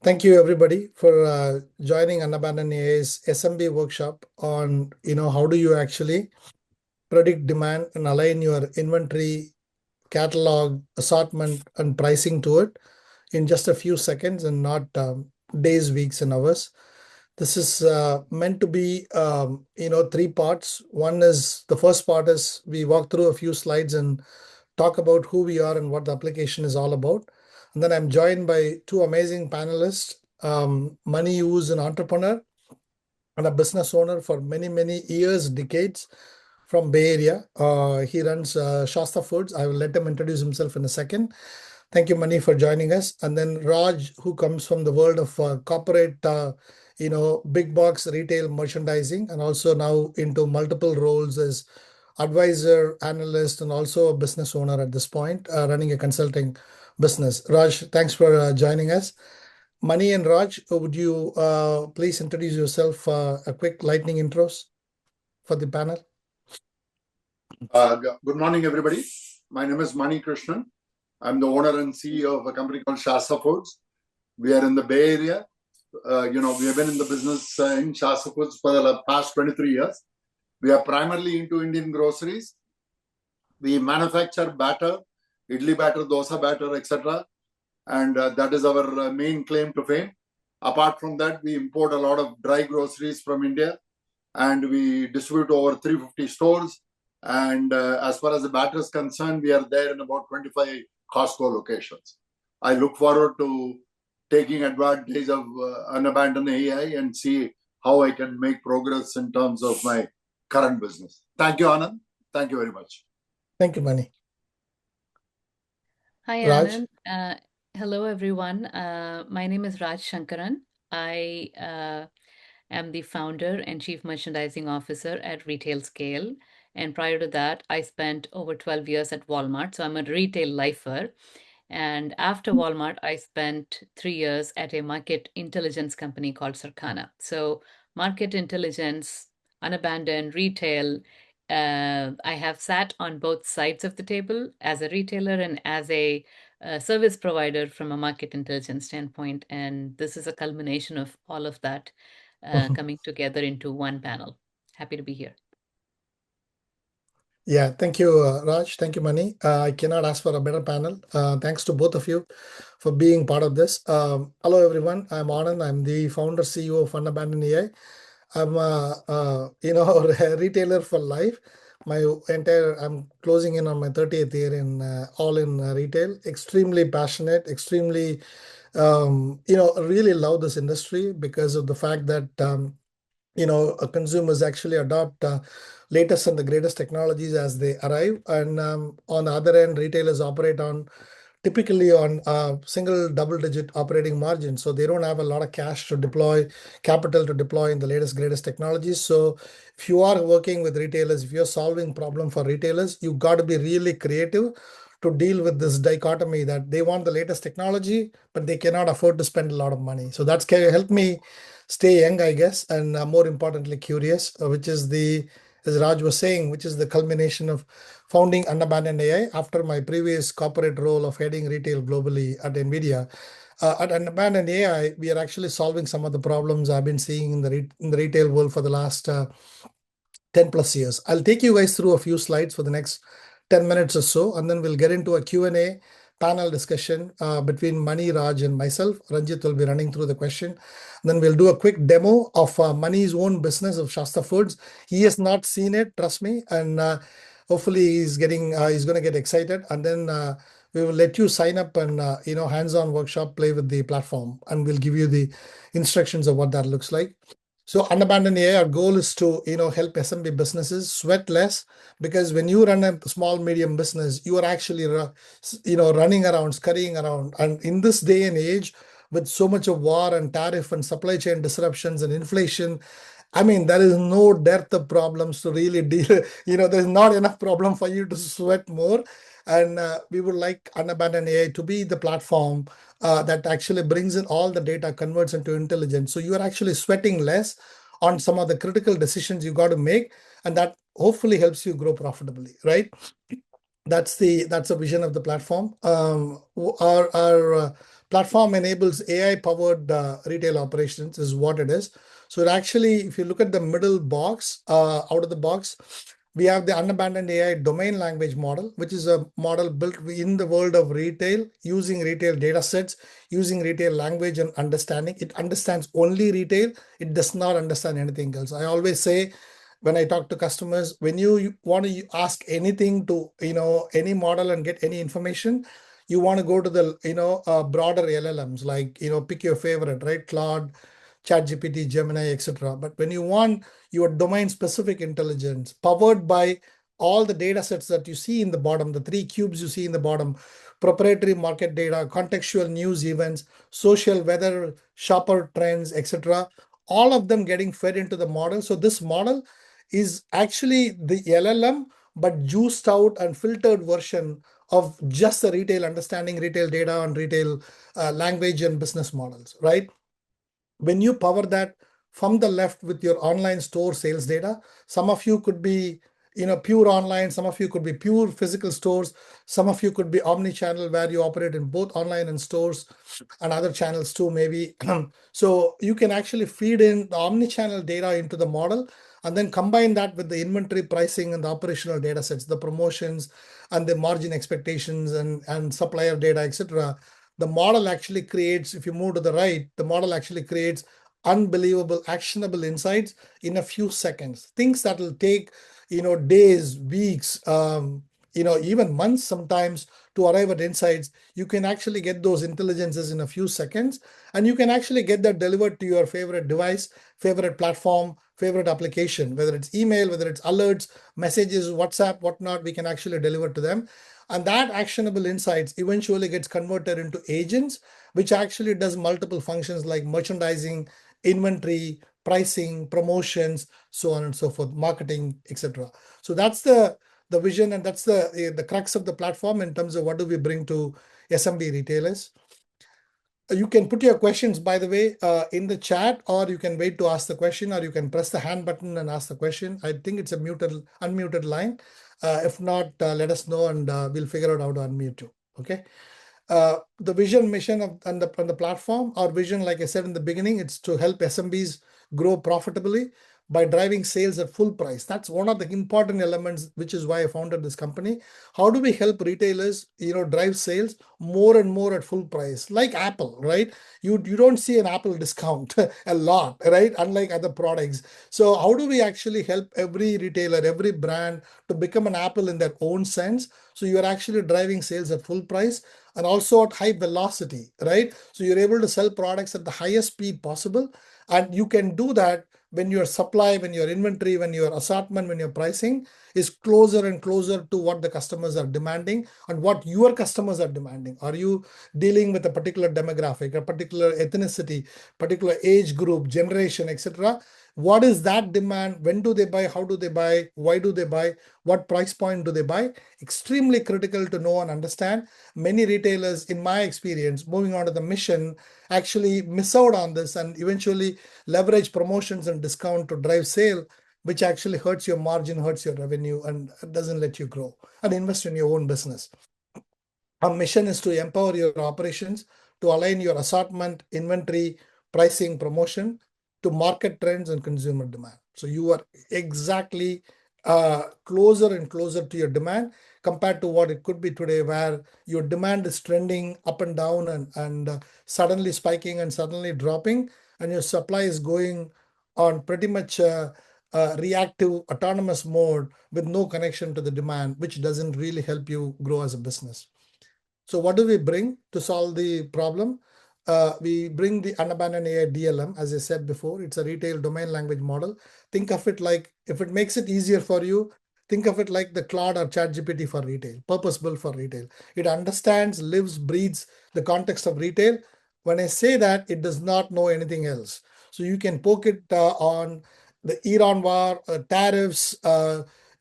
Thank you everybody for joining UnAbandon AI's SMB workshop on how do you actually predict demand and align your inventory, catalog, assortment, and pricing to it in just a few seconds and not days, weeks, and hours. This is meant to be three parts. The first part is we walk through a few slides and talk about who we are and what the application is all about. And then I'm joined by two amazing panelists, Mani, who's an entrepreneur and a business owner for many, many years, decades from Bay Area. He runs Shasta Foods. I will let him introduce himself in a second. Thank you, Mani, for joining us. And then Raj, who comes from the world of corporate, big box retail merchandising, and also now into multiple roles as advisor, analyst, and also a business owner at this point, running a consulting business. Raj, thanks for joining us. Mani and Raj, would you please introduce yourself, a quick lightning intros for the panel? Good morning, everybody. My name is Mani Krishnan. I'm the owner and CEO of a company called Shasta Foods. We are in the Bay Area. We have been in the business in Shasta Foods for the past 23 years. We are primarily into Indian groceries. We manufacture batter, idli batter, dosa batter, etc. And that is our main claim to fame. Apart from that, we import a lot of dry groceries from India, and we distribute over 350 stores. And as far as the batter is concerned, we are there in about 25 Costco locations. I look forward to taking advantage of UnAbandon AI and see how I can make progress in terms of my current business. Thank you, Anand. Thank you very much. Thank you, Mani. Hi, Raj? Anand. Hello, everyone. My name is Raj Shankaran. I am the founder and chief merchandising officer at Retail Scale. And prior to that, I spent over 12 years at Walmart. So I'm a retail lifer. And after Walmart, I spent 3 years at a market intelligence company called Circana. So market intelligence, UnAbandon, retail. I have sat on both sides of the table as a retailer and as a service provider from a market intelligence standpoint. And this is a culmination of all of that coming together into one panel. Happy to be here. Yeah, thank you, Raj. Thank you, Mani. I cannot ask for a better panel. Thanks to both of you for being part of this. Hello, everyone. I'm Anand. I'm the founder, CEO of UnAbandon AI. I'm a retailer for life. I'm closing in on my 30th year in all in retail. Extremely passionate, extremely, really love this industry because of the fact that consumers actually adopt latest and the greatest technologies as they arrive. And on the other end, retailers operate typically on single double-digit operating margin. So they don't have a lot of cash to deploy, capital to deploy in the latest, greatest technologies. So if you are working with retailers, if you're solving problem for retailers, you got to be really creative to deal with this dichotomy that they want the latest technology, but they cannot afford to spend a lot of money. So that's helped me stay young, I guess, and more importantly, curious, which is as Raj was saying, which is the culmination of founding UnAbandon AI after my previous corporate role of heading retail globally at NVIDIA. At UnAbandon AI, we are actually solving some of the problems I've been seeing in the retail world for the last 10 plus years. I'll take you guys through a few slides for the next 10 minutes or so, and then we'll get into a Q&A panel discussion between Mani, Raj, and myself. Ranjit will be running through the question. Then we'll do a quick demo of Mani's own business of Shasta Foods. He has not seen it, trust me, and hopefully he's going to get excited. And then we will let you sign up and hands-on workshop, play with the platform, and we'll give you the instructions of what that looks like. So UnAbandon AI, our goal is to help SMB businesses sweat less, because when you run a small medium business, you are actually running around, scurrying around, and in this day and age, with so much of war and tariff and supply chain disruptions and inflation, I mean, there is no dearth of problems to really deal. There's not enough problem for you to sweat more. And we would like UnAbandon AI to be the platform that actually brings in all the data, converts into intelligence. So you are actually sweating less on some of the critical decisions you got to make, and that hopefully helps you grow profitably, right? That's the vision of the platform. Our platform enables AI-powered retail operations is what it is. So it actually, if you look at the middle box, out of the box, we have the UnAbandon AI domain language model, which is a model built in the world of retail, using retail data sets, using retail language and understanding. It understands only retail. It does not understand anything else. I always say, when I talk to customers, when you want to ask anything to, any model and get any information, you want to go to the, broader LLMs, like, pick your favorite, right? Claude, ChatGPT, Gemini, etc. But when you want your domain specific intelligence powered by all the data sets that you see in the bottom, the three cubes you see in the bottom, proprietary market data, contextual news events, social weather, shopper trends, etc., all of them getting fed into the model. So this model is actually the LLM, but juiced out and filtered version of just the retail understanding, retail data, and retail language and business models, right? When you power that from the left with your online store sales data, some of you could be pure online, some of you could be pure physical stores, some of you could be omni-channel, where you operate in both online and stores and other channels too, maybe. So you can actually feed in the omni-channel data into the model and then combine that with the inventory pricing and the operational data sets, the promotions and the margin expectations and supplier data, etc. The model actually creates, if you move to the right, the model actually creates unbelievable actionable insights in a few seconds. Things that will take, days, weeks, even months sometimes to arrive at insights. You can actually get those intelligences in a few seconds, and you can actually get that delivered to your favorite device, favorite platform, favorite application, whether it's email, whether it's alerts, messages, WhatsApp, whatnot, we can actually deliver to them. And that actionable insights eventually gets converted into agents, which actually does multiple functions like merchandising, inventory, pricing, promotions, so on and so forth, marketing, etc. So that's the vision, and that's the crux of the platform in terms of what do we bring to SMB retailers. You can put your questions, by the way, in the chat, or you can wait to ask the question, or you can press the hand button and ask the question. I think it's a unmuted line. If not, let us know, and we'll figure out how to unmute you. Okay. The vision, mission on the platform, our vision, like I said in the beginning, it's to help SMBs grow profitably by driving sales at full price. That's one of the important elements, which is why I founded this company. How do we help retailers, drive sales more and more at full price? Like Apple, right? You don't see an Apple discount a lot, right? Unlike other products. So how do we actually help every retailer, every brand to become an Apple in their own sense? So you're actually driving sales at full price and also at high velocity, right? So you're able to sell products at the highest speed possible. And you can do that when your supply, when your inventory, when your assortment, when your pricing is closer and closer to what the customers are demanding and what your customers are demanding. Are you dealing with a particular demographic, a particular ethnicity, particular age group, generation, etc.? What is that demand? When do they buy? How do they buy? Why do they buy? What price point do they buy? Extremely critical to know and understand. Many retailers, in my experience, moving on to the mission, actually miss out on this and eventually leverage promotions and discount to drive sale, which actually hurts your margin, hurts your revenue, and doesn't let you grow and invest in your own business. Our mission is to empower your operations to align your assortment, inventory, pricing, promotion to market trends and consumer demand. So you are exactly closer and closer to your demand compared to what it could be today, where your demand is trending up and down and suddenly spiking and suddenly dropping, and your supply is going on pretty much reactive autonomous mode with no connection to the demand, which doesn't really help you grow as a business. So what do we bring to solve the problem? We bring the UnAbandon AI DLM. As I said before, it's a retail domain language model. Think of it like, if it makes it easier for you, think of it like the Claude or ChatGPT for retail, purpose-built for retail. It understands, lives, breathes the context of retail. When I say that, it does not know anything else. So you can poke it on the Iran war, tariffs,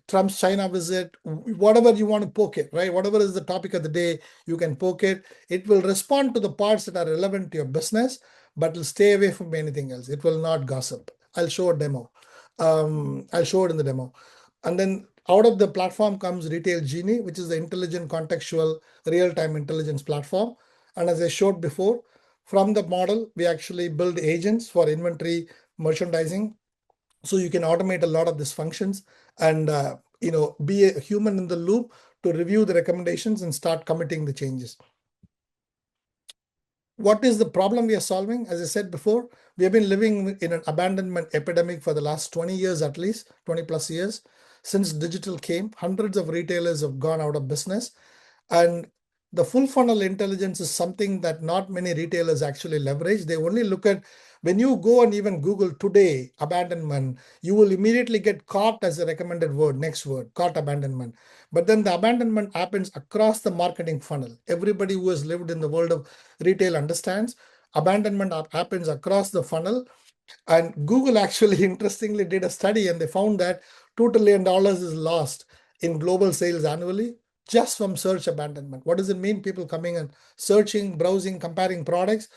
Trump's China visit, whatever you want to poke it, right? Whatever is the topic of the day, you can poke it. It will respond to the parts that are relevant to your business, but will stay away from anything else. It will not gossip. I'll show a demo. I'll show it in the demo. And then out of the platform comes Retail Genie, which is the intelligent contextual real-time intelligence platform. And as I showed before, From the model, we actually build agents for inventory merchandising, so you can automate a lot of these functions and be a human in the loop to review the recommendations and start committing the changes. What is the problem we are solving? As I said before, we have been living in an abandonment epidemic for the last 20 years, at least 20 plus years. Since digital came, hundreds of retailers have gone out of business. And the full funnel intelligence is something that not many retailers actually leverage. They only look at, when you go and even Google today, abandonment, you will immediately get caught as a recommended word, next word, caught abandonment. But then the abandonment happens across the marketing funnel. Everybody who has lived in the world of retail understands abandonment happens across the funnel. And Google actually interestingly did a study and they found that $2 trillion is lost in global sales annually just from search abandonment. What does it mean? People coming and searching, browsing, comparing products.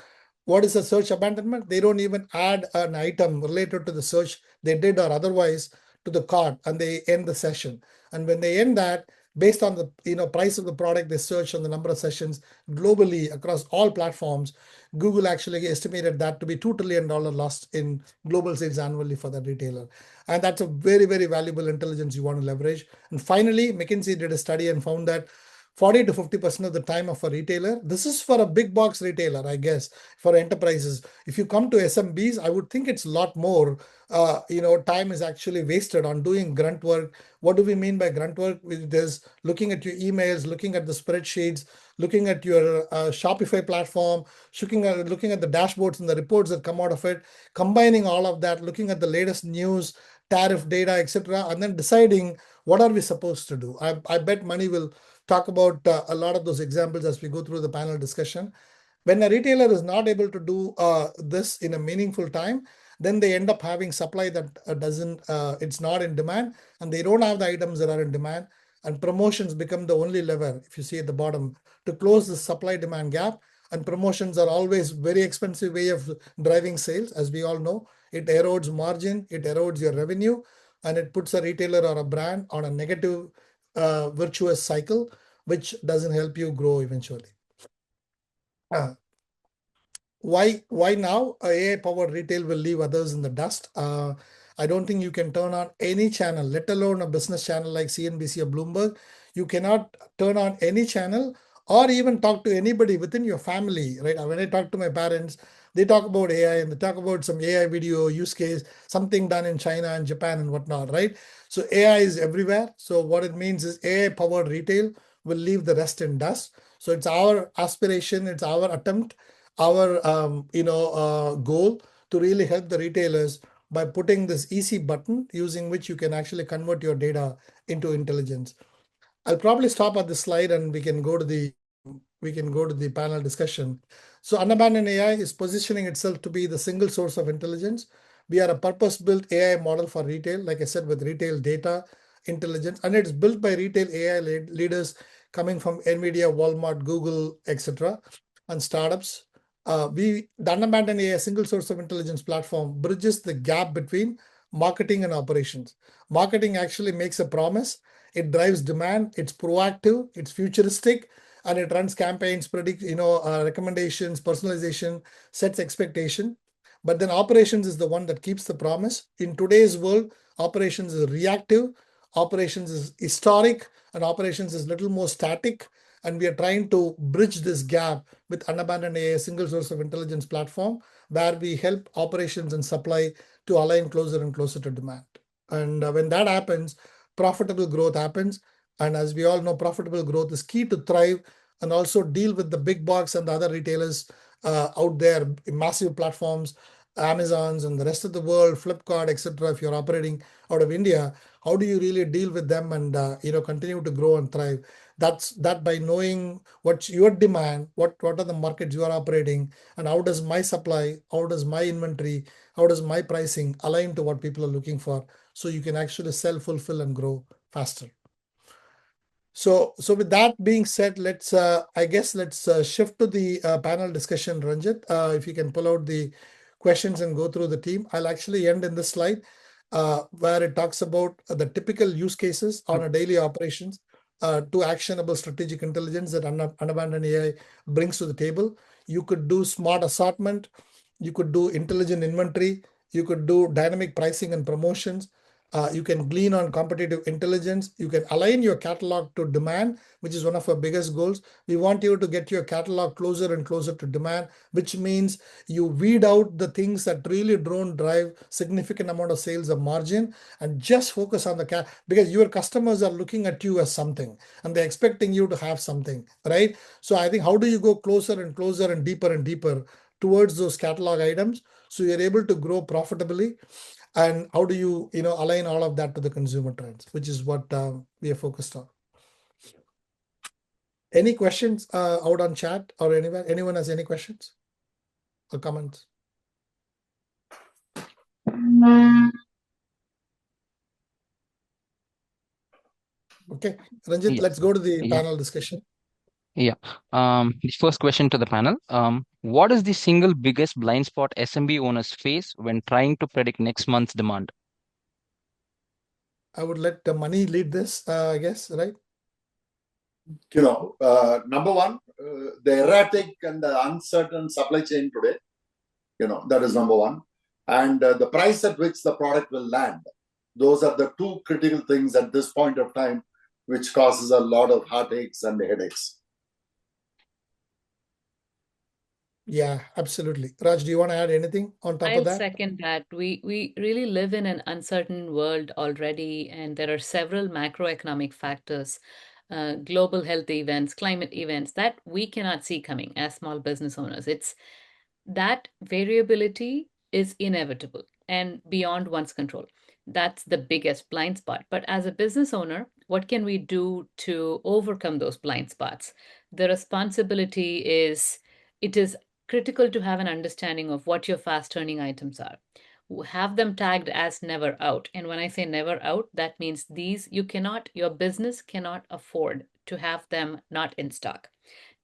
What is a search abandonment? They don't even add an item related to the search they did or otherwise to the cart, and they end the session. And when they end that, based on the price of the product they search and the number of sessions globally across all platforms, Google actually estimated that to be $2 trillion lost in global sales annually for that retailer. And that's a very, very valuable intelligence you want to leverage. And finally, McKinsey did a study and found that 40 to 50% of the time of a retailer, this is for a big box retailer, I guess, for enterprises. If you come to SMBs, I would think it's a lot more, time is actually wasted on doing grunt work. What do we mean by grunt work? There's looking at your emails, looking at the spreadsheets, looking at your Shopify platform, looking at the dashboards and the reports that come out of it, combining all of that, looking at the latest news, tariff data, etc., and then deciding what are we supposed to do. I bet Money will talk about a lot of those examples as we go through the panel discussion. When a retailer is not able to do this in a meaningful time, then they end up having supply that it's not in demand, and they don't have the items that are in demand, and promotions become the only lever, if you see at the bottom, to close the supply demand gap. And promotions are always very expensive way of driving sales. As we all know, it erodes margin, it erodes your revenue, and it puts a retailer or a brand on a negative virtuous cycle, which doesn't help you grow eventually. Why now? AI powered retail will leave others in the dust. I don't think you can turn on any channel, let alone a business channel like CNBC or Bloomberg. You cannot turn on any channel or even talk to anybody within your family, right? When I talk to my parents, they talk about AI and they talk about some AI video use case, something done in China and Japan and whatnot, right? So AI is everywhere. So what it means is AI powered retail will leave the rest in dust. So it's our aspiration, it's our attempt, our goal to really help the retailers by putting this easy button using which you can actually convert your data into intelligence. I'll probably stop at this slide and we can go to the panel discussion. So UnAbandon AI is positioning itself to be the single source of intelligence. We are a purpose-built AI model for retail, like I said, with retail data intelligence, and it's built by retail AI leaders coming from NVIDIA, Walmart, Google, etc., and startups. The UnAbandon AI single source of intelligence platform bridges the gap between marketing and operations. Marketing actually makes a promise. It drives demand. It's proactive. It's futuristic, and it runs campaigns, predict, recommendations, personalization, sets expectation. But then operations is the one that keeps the promise. In today's world, operations is reactive, operations is historic, and operations is little more static. And we are trying to bridge this gap with UnAbandon AI, single source of intelligence platform, where we help operations and supply to align closer and closer to demand. And when that happens, profitable growth happens. And as we all know, profitable growth is key to thrive and also deal with the big box and the other retailers out there, massive platforms, Amazons and the rest of the world, Flipkart, etc. If you're operating out of India, how do you really deal with them and continue to grow and thrive? That's by knowing what's your demand, what are the markets you are operating, and how does my supply, how does my inventory, how does my pricing align to what people are looking for, so you can actually sell, fulfill, and grow faster. So with that being said, let's shift to the panel discussion, Ranjit. If you can pull out the questions and go through the team. I'll actually end in this slide where it talks about the typical use cases on a daily operations to actionable strategic intelligence that UnAbandon AI brings to the table. You could do smart assortment. You could do intelligent inventory. You could do dynamic pricing and promotions. You can glean on competitive intelligence. You can align your catalog to demand, which is one of our biggest goals. We want you to get your catalog closer and closer to demand, which means you weed out the things that really don't drive significant amount of sales or margin, and just focus on the because your customers are looking at you as something and they're expecting you to have something, right? So I think, how do you go closer and closer and deeper towards those catalog items so you're able to grow profitably? And how do you align all of that to the consumer trends, which is what we are focused on. Any questions out on chat or anywhere? Anyone has any questions or comments? Okay, Ranjit, Yeah. let's go to the Yeah. panel discussion. Yeah. The first question to the panel. What is the single biggest blind spot SMB owners face when trying to predict next month's demand? I would let the money lead this, I guess, right? Number one, the erratic and the uncertain supply chain today, that is number one. And the price at which the product will land. Those are the two critical things at this point of time, which causes a lot of heartaches and headaches. Yeah, absolutely. Raj, do you want to add anything on top of I'll that? second that. We really live in an uncertain world already, and there are several macroeconomic factors, global health events, climate events that we cannot see coming as small business owners. It's that variability is inevitable and beyond one's control. That's the biggest blind spot. But as a business owner, what can we do to overcome those blind spots? The responsibility is, it is critical to have an understanding of what your fast turning items are. Have them tagged as never out. And when I say never out, that means these your business cannot afford to have them not in stock.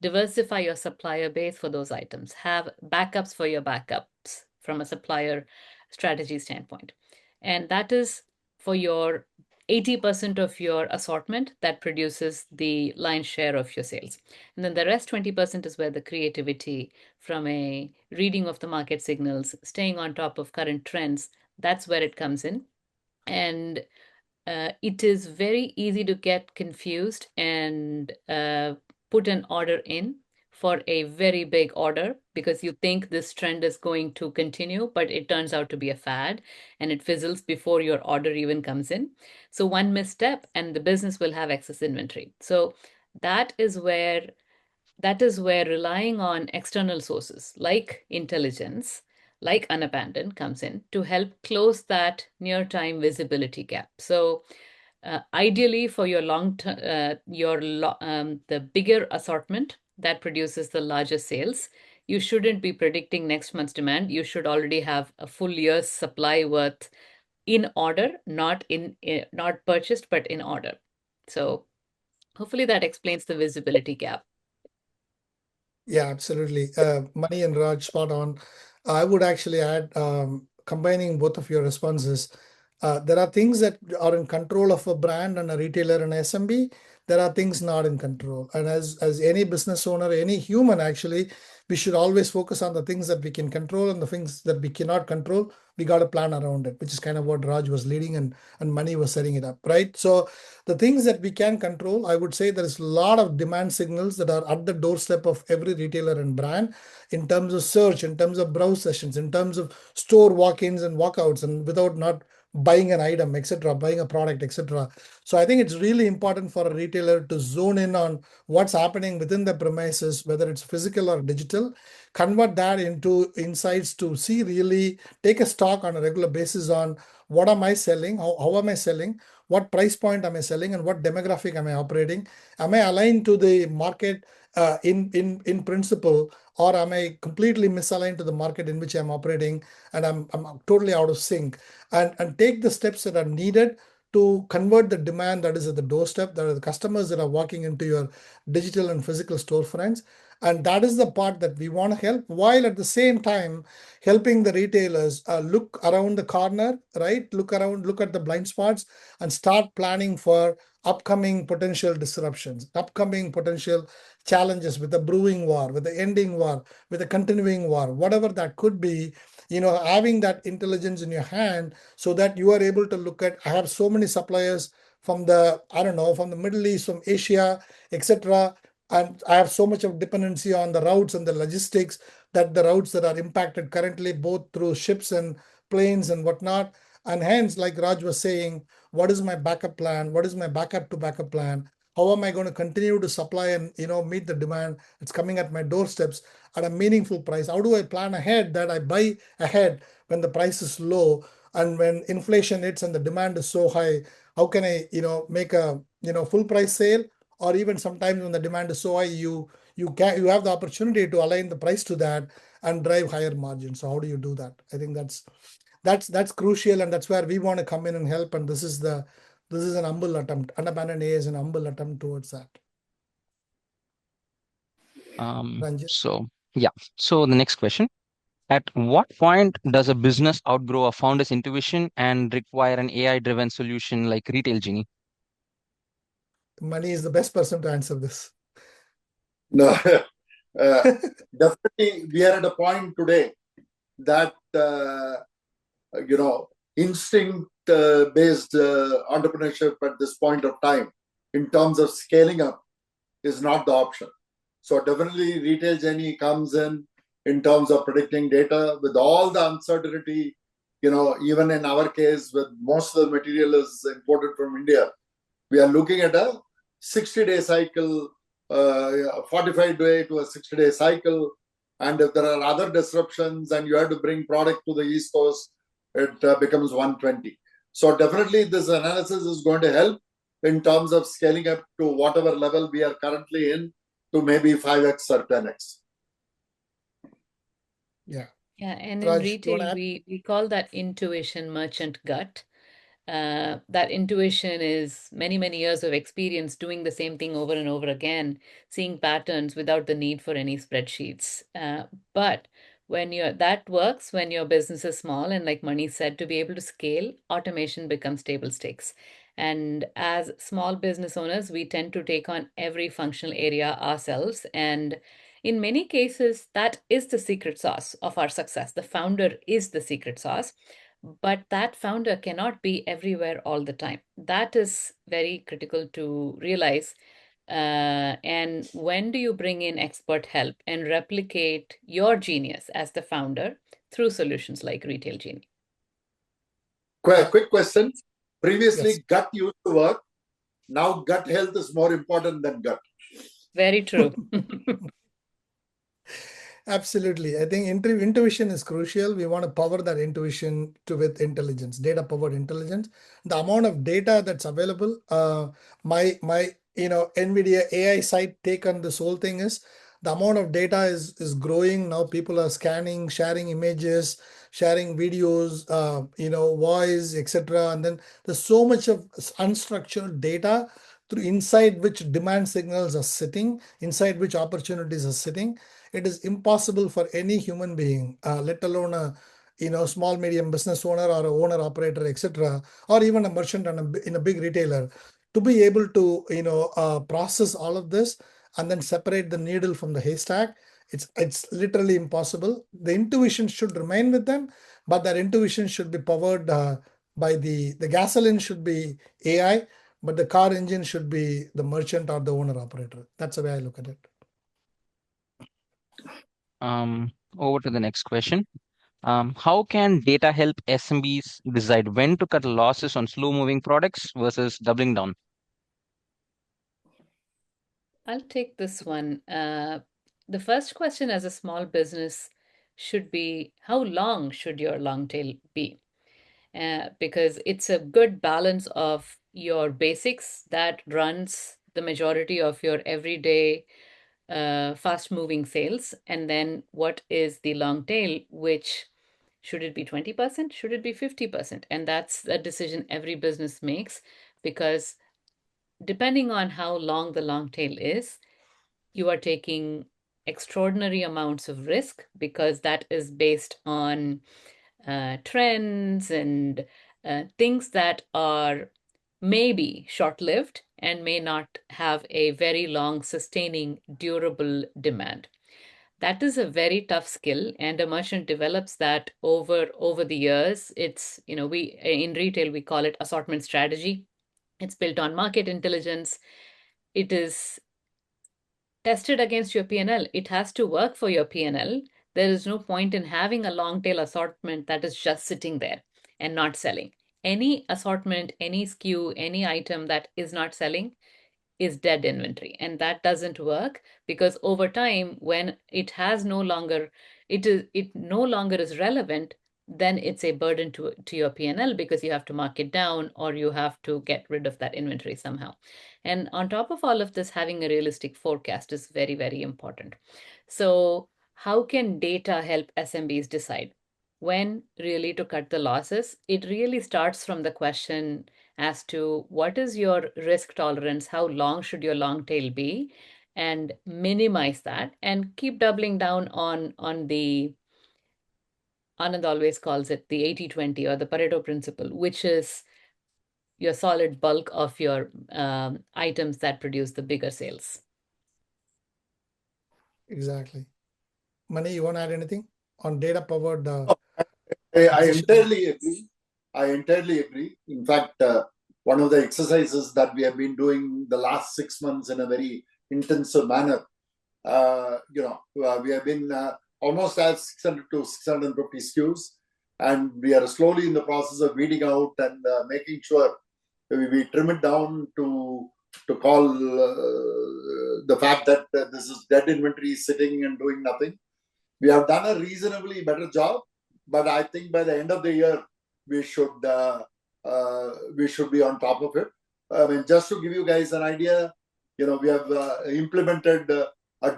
Diversify your supplier base for those items. Have backups for your backups from a supplier strategy standpoint. And that is for your 80% of your assortment that produces the lion's share of your sales. And then the rest 20% is where the creativity from a reading of the market signals, staying on top of current trends, that's where it comes in. And it is very easy to get confused and put an order in for a very big order because you think this trend is going to continue, but it turns out to be a fad and it fizzles before your order even comes in. So one misstep and the business will have excess inventory. So that is where relying on external sources like intelligence, like UnAbandon comes in to help close that near-time visibility gap. So ideally for your the bigger assortment that produces the largest sales, you shouldn't be predicting next month's demand. You should already have a full year's supply worth in order, not purchased, but in order. So hopefully that explains the visibility gap. Yeah, absolutely. Mani and Raj, spot on. I would actually add, combining both of your responses, there are things that are in control of a brand and a retailer and SMB. There are things not in control. And as any business owner, any human actually, we should always focus on the things that we can control, and the things that we cannot control, we got to plan around it, which is kind of what Raj was leading and Mani was setting it up, right? So the things that we can control, I would say there is a lot of demand signals that are at the doorstep of every retailer and brand in terms of search, in terms of browse sessions, in terms of store walk-ins and walkouts, and without not buying an item, etc., buying a product, etc. So I think it's really important for a retailer to zone in on what's happening within the premises, whether it's physical or digital, convert that into insights to see, really take a stock on a regular basis on what am I selling, how am I selling, what price point am I selling, and what demographic am I operating? Am I aligned to the market in principle, or am I completely misaligned to the market in which I'm operating and I'm totally out of sync? And take the steps that are needed to convert the demand that is at the doorstep, that are the customers that are walking into your digital and physical storefronts. And that is the part that we want to help, while at the same time helping the retailers look around the corner, right? Look around, look at the blind spots, and start planning for upcoming potential disruptions, upcoming potential challenges with the brewing war, with the ending war, with the continuing war, whatever that could be, having that intelligence in your hand so that you are able to look at, I have so many suppliers from from the Middle East, from Asia, etc. And I have so much of dependency on the routes and the logistics, that the routes that are impacted currently, both through ships and planes and whatnot. And hence, like Raj was saying, what is my backup plan? What is my backup to backup plan? How am I going to continue to supply and meet the demand that's coming at my doorsteps at a meaningful price? How do I plan ahead that I buy ahead when the price is low, and when inflation hits and the demand is so high? How can I make a full price sale, or even sometimes when the demand is so high, you have the opportunity to align the price to that and drive higher margins. So how do you do that? I think that's crucial, and that's where we want to come in and help. And this is an humble attempt. UnAbandon AI is an humble attempt towards that. Ranjit? So the next question. At what point does a business outgrow a founder's intuition and require an AI-driven solution like Retail Genie? Mani is the best person to answer this. No, definitely we are at a point today that instinct based entrepreneurship at this point of time in terms of scaling up is not the option. So definitely Retail Genie comes in terms of predicting data with all the uncertainty. Even in our case, with most of the material is imported from India, we are looking at a 60-day cycle, 45-day to a 60-day cycle. And if there are other disruptions and you have to bring product to the East Coast, it becomes 120. So definitely this analysis is going to help in terms of scaling up to whatever level we are currently in, to maybe 5x or 10x. Yeah. Yeah, and in Raj, retail, we call that intuition merchant gut. That intuition is many, many years of experience doing the same thing over and over again, seeing patterns without the need for any spreadsheets. But that works when your business is small, and like Mani said, to be able to scale, automation becomes table stakes. And as small business owners, we tend to take on every functional area ourselves. And in many cases, that is the secret sauce of our success. The founder is the secret sauce, but that founder cannot be everywhere all the time. That is very critical to realize. And when do you bring in expert help and replicate your genius as the founder through solutions like Retail Genie? Quick question. Previously, Yes. gut used to work. Now, gut health is more important than gut. Very true. Absolutely. I think intuition is crucial. We want to power that intuition with intelligence, data powered intelligence. The amount of data that's available, my NVIDIA AI site take on this whole thing is the amount of data is growing. Now people are scanning, sharing images, sharing videos, voice, etc. And then there's so much of unstructured data through inside which demand signals are sitting, inside which opportunities are sitting. It is impossible for any human being, let alone a small medium business owner or a owner operator, etc., or even a merchant in a big retailer, to be able to process all of this and then separate the needle from the haystack. It's literally impossible. The intuition should remain with them, but that intuition should be powered by the gasoline should be AI, but the car engine should be the merchant or the owner operator. That's the way I look at it. Over to the next question. How can data help SMBs decide when to cut losses on slow-moving products versus doubling down? I'll take this one. The first question as a small business should be, how long should your long tail be? Because it's a good balance of your basics that runs the majority of your everyday fast moving sales, and then what is the long tail, which should it be 20%? Should it be 50%? And that's a decision every business makes, because depending on how long the long tail is, you are taking extraordinary amounts of risk, because that is based on trends and things that are maybe short lived and may not have a very long, sustaining, durable demand. That is a very tough skill, and a merchant develops that over the years. It's, we in retail we call it assortment strategy. It's built on market intelligence. It is tested against your P&L. It has to work for your P&L. There is no point in having a long tail assortment that is just sitting there and not selling. Any assortment, any SKU, any item that is not selling is dead inventory, and that doesn't work, because over time, when it no longer is relevant, then it's a burden to your P&L, because you have to mark it down or you have to get rid of that inventory somehow. And on top of all of this, having a realistic forecast is very, very important. So how can data help SMBs decide when really to cut the losses? It really starts from the question as to what is your risk tolerance, how long should your long tail be, and minimize that, and keep doubling down on the, Anand always calls it the 80-20 or the Pareto principle, which is your solid bulk of your items that produce the bigger sales. Exactly. Mani, you want to add anything on data powered? I entirely agree. I entirely agree. In fact, one of the exercises that we have been doing the last 6 months in a very intensive manner, we have been almost at 600 to 650 SKUs, and we are slowly in the process of weeding out and making sure we trim it down to call the fact that this is dead inventory sitting and doing nothing. We have done a reasonably better job, but I think by the end of the year we should be on top of it. I mean, just to give you guys an idea, we have implemented a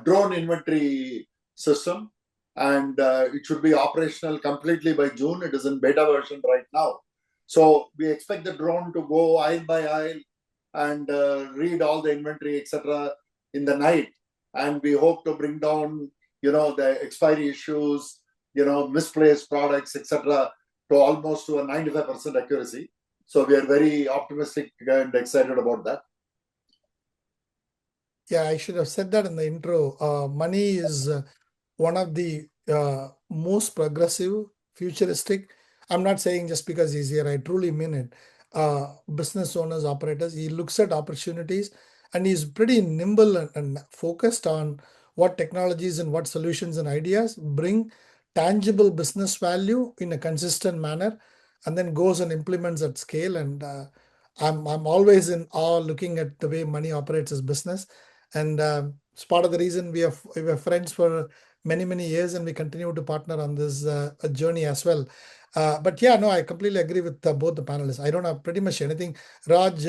drone inventory system, and it should be operational completely by June. It is in beta version right now. So we expect the drone to go aisle by aisle and read all the inventory, etc., in the night. And we hope to bring down, the expiry issues, misplaced products, etc., to almost to a 95% accuracy. So we are very optimistic and excited about that. Yeah, I should have said that in the intro. Money is one of the most progressive, futuristic. I'm not saying just because he's here, I truly mean it. Business owners, operators, he looks at opportunities and he's pretty nimble and focused on what technologies and what solutions and ideas bring tangible business value in a consistent manner, and then goes and implements at scale. And I'm always in awe looking at the way Money operates his business. And it's part of the reason we were friends for many years, and we continue to partner on this journey as well. But yeah, no, I completely agree with both the panelists. I don't have pretty much anything. Raj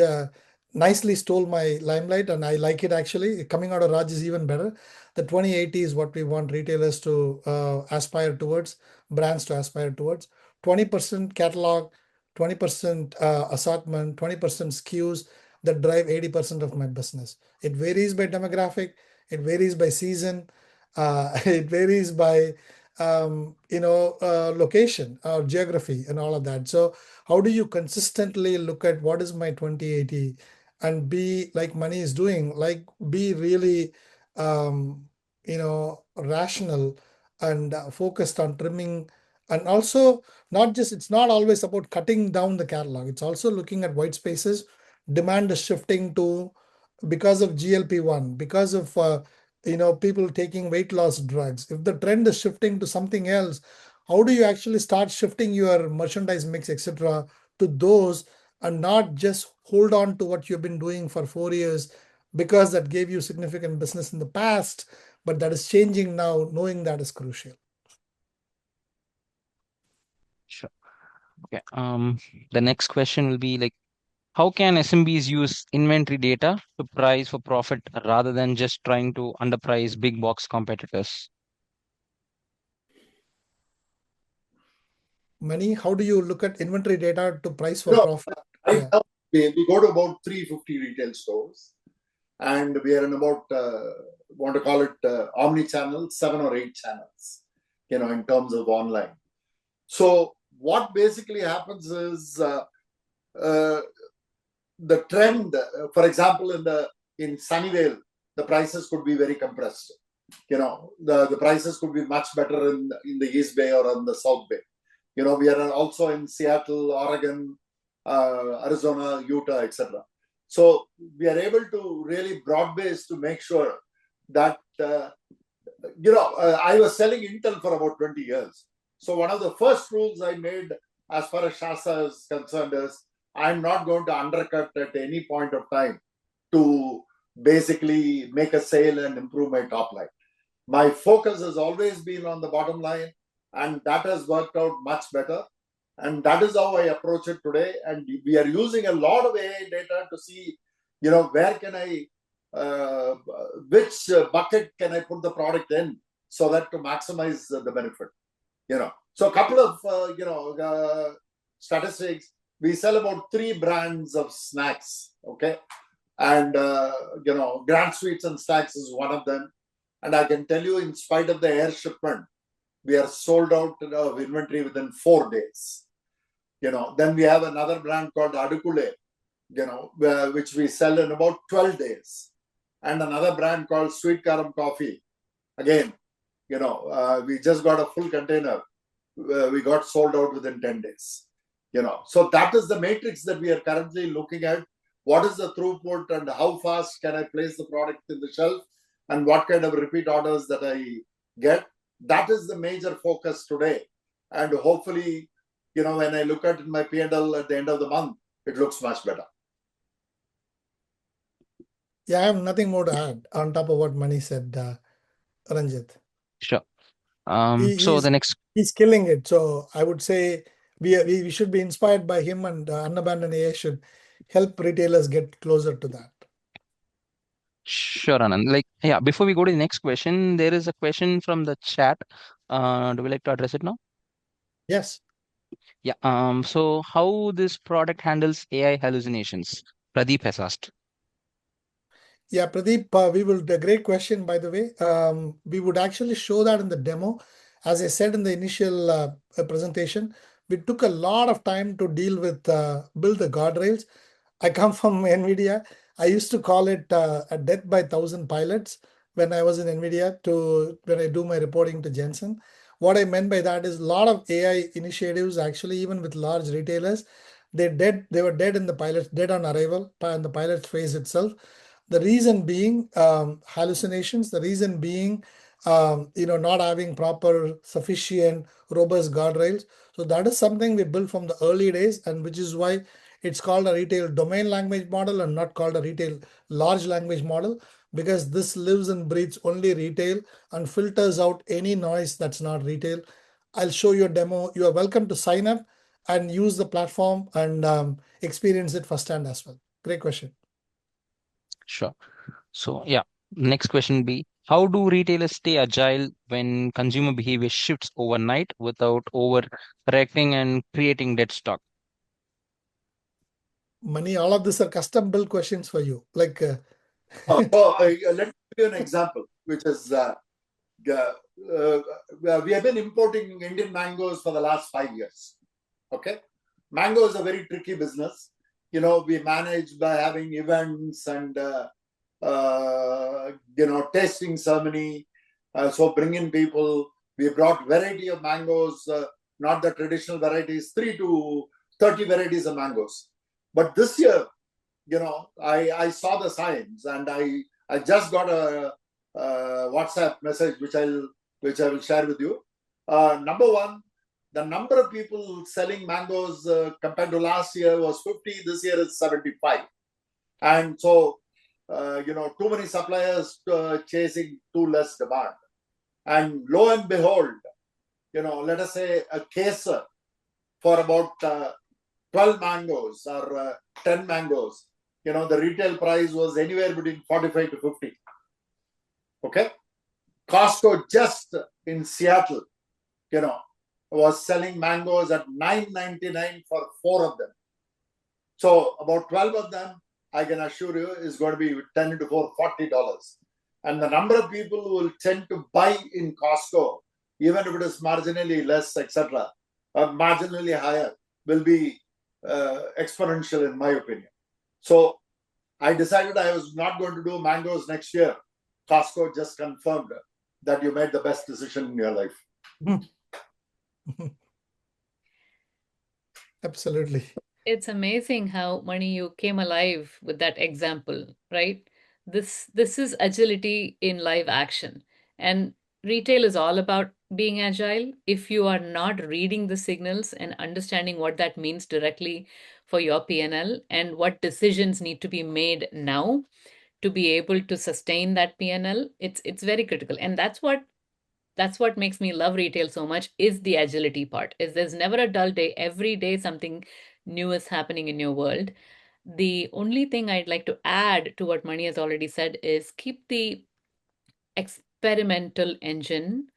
nicely stole my limelight, and I like it actually. Coming out of Raj is even better. The 2080 is what we want retailers to aspire towards, brands to aspire towards. 20% catalog, 20% assortment, 20% SKUs that drive 80% of my business. It varies by demographic, it varies by season, it varies by location or geography and all of that. So how do you consistently look at what is my 2080 and be like Money is doing, like be really rational and focused on trimming, and also not just, it's not always about cutting down the catalog, it's also looking at white spaces. Demand is shifting to, because of GLP-1, because of people taking weight loss drugs. If the trend is shifting to something else, how do you actually start shifting your merchandise mix, etc., to those, and not just hold on to what you've been doing for 4 years because that gave you significant business in the past, but that is changing now, knowing that is crucial. Sure. Okay. The next question will be like, how can SMBs use inventory data to price for profit rather than just trying to underprice big box competitors? Money, how do you look at inventory data to price for profit? Right now, we go to about 350 retail stores, and we are in about, want to call it omni-channel, 7 or 8 channels, in terms of online. So what basically happens is the trend, for example, in Sunnyvale, the prices could be very compressed. The prices could be much better in the East Bay or in the South Bay. We are also in Seattle, Oregon, Arizona, Utah, etc. So we are able to really broad base to make sure that, I was selling Intel for about 20 years. So one of the first rules I made as far as Shasa is concerned is I'm not going to undercut at any point of time to basically make a sale and improve my top line. My focus has always been on the bottom line, and that has worked out much better. And that is how I approach it today. And we are using a lot of AI data to see, where can I, which bucket can I put the product in so that to maximize the benefit. So a couple of, statistics. We sell about 3 brands of snacks, okay? And, Grand Sweets and Snacks is one of them. And I can tell you, in spite of the air shipment, we are sold out of inventory within 4 days. Then we have another brand called Adukule, which we sell in about 12 days. And another brand called Sweet Karam Coffee. Again, we just got a full container. We got sold out within 10 days. So that is the matrix that we are currently looking at. What is the throughput and how fast can I place the product in the shelf, and what kind of repeat orders that I get. That is the major focus today. And hopefully, when I look at my P&L at the end of the month, it looks much better. Yeah, I have nothing more to add on top of what Mani said, Ranjit. Sure. So the next, he's killing it. So I would say we should be inspired by him, and UnAbandon AI should help retailers get closer to that. sure, Anand. Before we go to the next question, there is a question from the chat. Do we like to address it now? Yes. Yeah. So how this product handles AI hallucinations? Pradeep has asked. Yeah, Pradeep, a great question, by the way. We would actually show that in the demo. As I said in the initial presentation, we took a lot of time to deal with, build the guardrails. I come from NVIDIA. I used to call it a death by 1,000 pilots when I was in NVIDIA when I do my reporting to Jensen. What I meant by that is a lot of AI initiatives, actually, even with large retailers, they were dead in the pilots, dead on arrival, in the pilot phase itself. The reason being hallucinations, the reason being not having proper, sufficient, robust guardrails. So that is something we built from the early days, and which is why it's called a retail domain language model and not called a retail large language model, because this lives and breathes only retail and filters out any noise that's not retail. I'll show you a demo. You are welcome to sign up and use the platform and experience it firsthand as well. Great question. Sure. So yeah, next question would be, how do retailers stay agile when consumer behavior shifts overnight without overcorrecting and creating dead stock? Mani, all of these are custom built questions for you. Let me give you an example, which is we have been importing Indian mangoes for the last 5 years. Okay, mango is a very tricky business. We manage by having events and tasting ceremony. So bring in people. We brought variety of mangoes, not the traditional varieties, 3 to 30 varieties of mangoes. But this year, I saw the signs, and I just got a WhatsApp message which I will share with you. Number one, the number of people selling mangoes compared to last year was 50. This year is 75, and so too many suppliers chasing too less demand. And lo and behold, let us say a case for about 12 mangoes or 10 mangoes, the retail price was anywhere between 45 to 50. Okay, Costco just in Seattle, was selling mangoes at $9.99 for 4 of them. So about 12 of them, I can assure you, is going to be 10 into 4, $40. And the number of people who will tend to buy in Costco, even if it is marginally less, etc., or marginally higher, will be exponential in my opinion. So I decided I was not going to do mangoes next year. Costco just confirmed that you made the best decision in your life. Absolutely. It's amazing how, Mani, you came alive with that example, right? This is agility in live action. And retail is all about being agile. If you are not reading the signals and understanding what that means directly for your P&L and what decisions need to be made now to be able to sustain that P&L, it's very critical. And that's what makes me love retail so much, is the agility part. Is there's never a dull day. Every day something new is happening in your world. The only thing I'd like to add to what Mani has already said is keep the experimental engine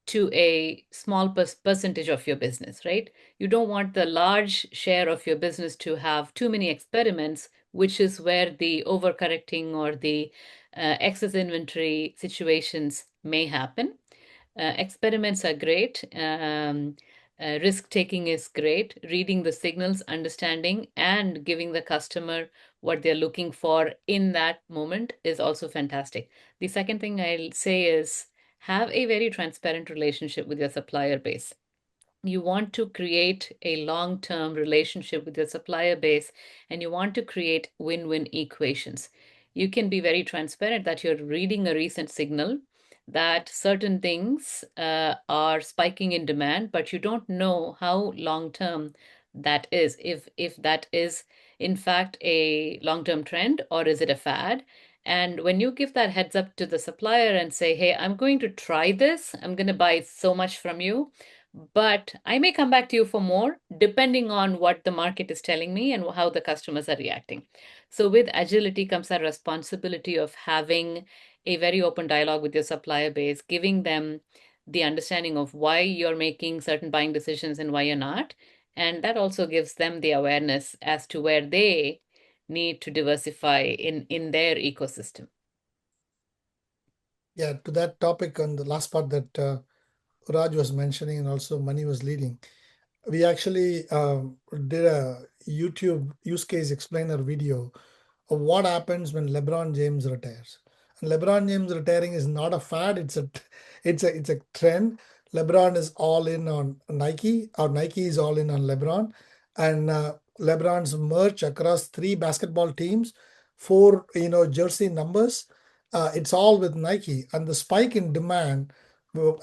to a small percentage of your business, right? You don't want the large share of your business to have too many experiments, which is where the overcorrecting or the excess inventory situations may happen. Experiments are great. Risk taking is great. Reading the signals, understanding, and giving the customer what they're looking for in that moment is also fantastic. The second thing I'll say is have a very transparent relationship with your supplier base. You want to create a long-term relationship with your supplier base, and you want to create win-win equations. You can be very transparent that you're reading a recent signal that certain things are spiking in demand, but you don't know how long-term that is. If that is in fact a long-term trend, or is it a fad? And when you give that heads up to the supplier and say, hey, I'm going to try this, I'm going to buy so much from you, but I may come back to you for more depending on what the market is telling me and how the customers are reacting. So with agility comes a responsibility of having a very open dialogue with your supplier base, giving them the understanding of why you're making certain buying decisions and why you're not. And that also gives them the awareness as to where they need to diversify in their ecosystem. Yeah, to that topic on the last part that Raj was mentioning and also Mani was leading, we actually did a YouTube use case explainer video of what happens when LeBron James retires. And LeBron James retiring is not a fad; it's a trend. LeBron is all in on Nike, or Nike is all in on LeBron, and LeBron's merch across 3 basketball teams, 4 jersey numbers. It's all with Nike, and the spike in demand.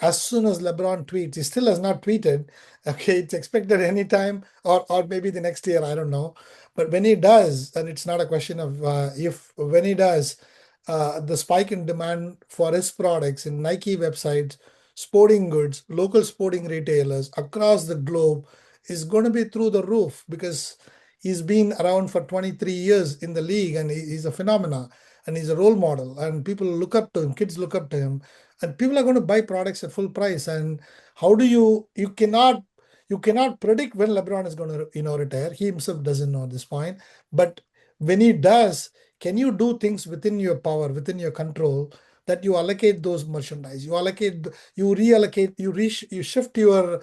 As soon as LeBron tweets, he still has not tweeted. Okay, it's expected anytime, or maybe the next year. I don't know. But when he does, and it's not a question of if, when he does, the spike in demand for his products in Nike websites, sporting goods, local sporting retailers across the globe is going to be through the roof, because he's been around for 23 years in the league, and he's a phenomena, and he's a role model, and people look up to him, kids look up to him, and people are going to buy products at full price. And how do you cannot predict when LeBron is going to retire. He himself doesn't know at this point. But when he does, can you do things within your power, within your control, that you allocate those merchandise, you reallocate, you shift your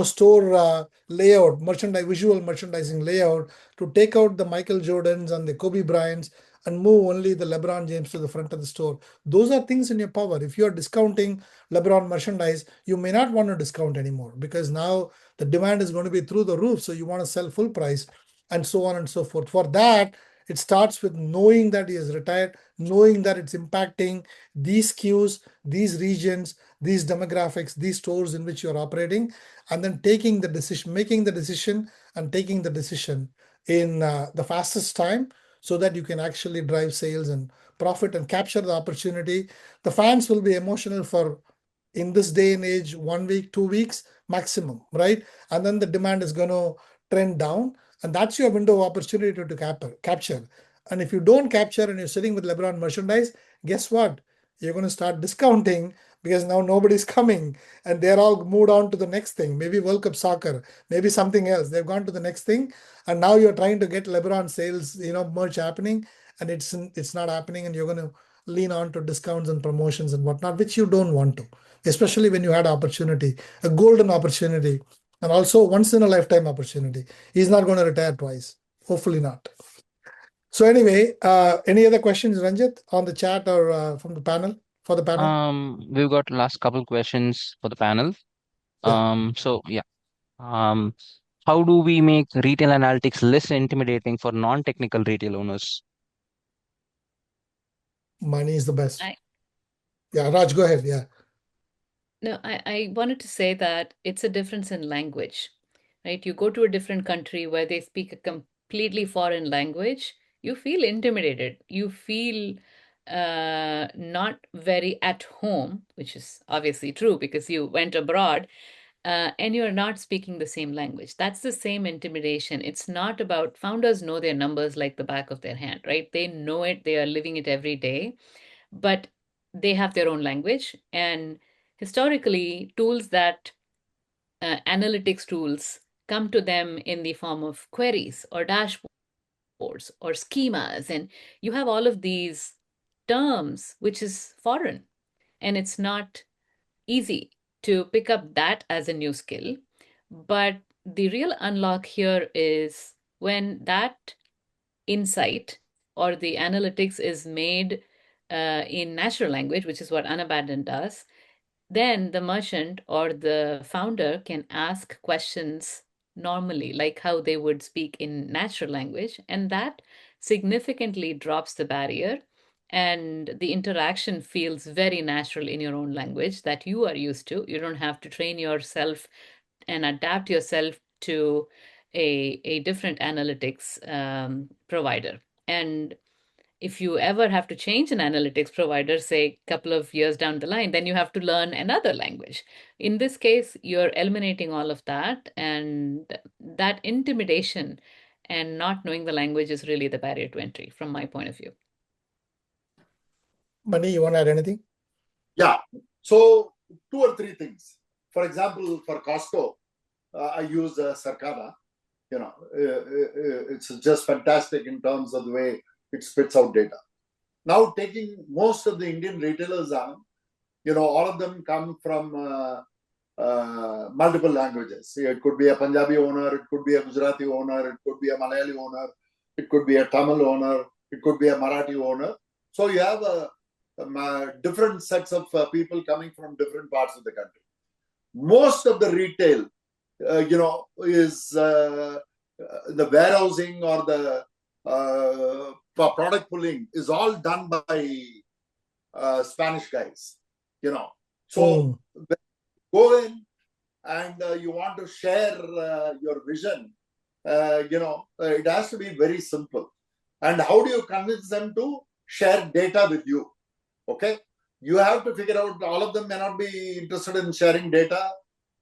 store layout, visual merchandising layout, to take out the Michael Jordans and the Kobe Bryants and move only the LeBron James to the front of the store. Those are things in your power. If you are discounting LeBron merchandise, you may not want to discount anymore, because now the demand is going to be through the roof. So you want to sell full price, and so on and so forth. For that, it starts with knowing that he is retired, knowing that it's impacting these SKUs, these regions, these demographics, these stores in which you're operating, and then making the decision and taking the decision in the fastest time, so that you can actually drive sales and profit and capture the opportunity. The fans will be emotional for, in this day and age, 1 week, 2 weeks maximum, right? And then the demand is going to trend down, and that's your window of opportunity to capture. And if you don't capture and you're sitting with LeBron merchandise, guess what? You're going to start discounting, because now nobody's coming, and they're all moved on to the next thing. Maybe World Cup soccer, maybe something else. They've gone to the next thing, and now you're trying to get LeBron sales, merch happening, and it's not happening, and you're going to lean on to discounts and promotions and whatnot, which you don't want to, especially when you had opportunity, a golden opportunity, and also once in a lifetime opportunity. He's not going to retire twice. Hopefully not. So anyway, any other questions, Ranjit, on the chat or from the panel, for the panel? We've got last couple questions for the panel. Yeah. So yeah. Um, how do we make retail analytics less intimidating for non-technical retail owners? Money is the best. I, Yeah, Raj, go ahead. Yeah. no, I wanted to say that it's a difference in language, right? You go to a different country where they speak a completely foreign language, you feel intimidated. You feel not very at home, which is obviously true because you went abroad, and you're not speaking the same language. That's the same intimidation. It's not about founders know their numbers like the back of their hand, right? They know it, they are living it every day, but they have their own language. And historically, tools that analytics tools come to them in the form of queries or dashboards or schemas. And you have all of these terms, which is foreign. And it's not easy to pick up that as a new skill. But the real unlock here is when that insight or the analytics is made in natural language, which is what UnAbandon does, then the merchant or the founder can ask questions normally, like how they would speak in natural language. And that significantly drops the barrier. And the interaction feels very natural in your own language that you are used to. You don't have to train yourself and adapt yourself to a different analytics provider. And if you ever have to change an analytics provider, say a couple of years down the line, then you have to learn another language. In this case, you're eliminating all of that, and that intimidation and not knowing the language is really the barrier to entry from my point of view. Mani, you want to add anything? Yeah. So 2 or 3 things. For example, for Costco, I use Circana. It's just fantastic in terms of the way it spits out data. Now, taking most of the Indian retailers on, all of them come from multiple languages. It could be a Punjabi owner, it could be a Gujarati owner, it could be a Malayali owner, it could be a Tamil owner, it could be a Marathi owner. So you have different sets of people coming from different parts of the country. Most of the retail, is the warehousing or the product pulling is all done by Spanish guys. So go in and you want to share your vision. It has to be very simple. And how do you convince them to share data with you? Okay, you have to figure out. All of them may not be interested in sharing data.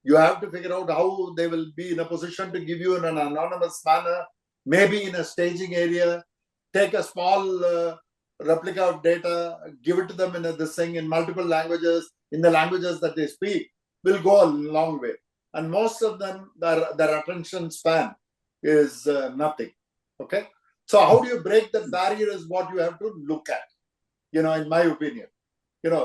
You have to figure out how they will be in a position to give you in an anonymous manner, maybe in a staging area. Take a small replica of data, give it to them in this thing in multiple languages, in the languages that they speak, will go a long way. And most of them, their attention span is nothing. Okay, so how do you break that barrier is what you have to look at. In my opinion,